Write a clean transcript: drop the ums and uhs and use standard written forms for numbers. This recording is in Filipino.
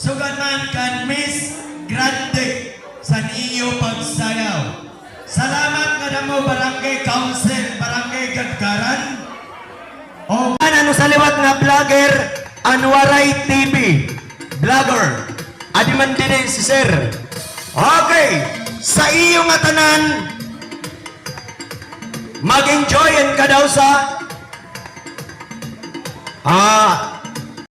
suganan kan Miss Grande sa iyo pagsayaw. Salamat nga damo Barangay Council, Barangay Gadgaran. O ano sa liwat nga vlogger, Anwaray TV. Vlogger. Adiman din si Sir. Okay. Sa iyo nga tanan, mag-enjoyin ka daw sa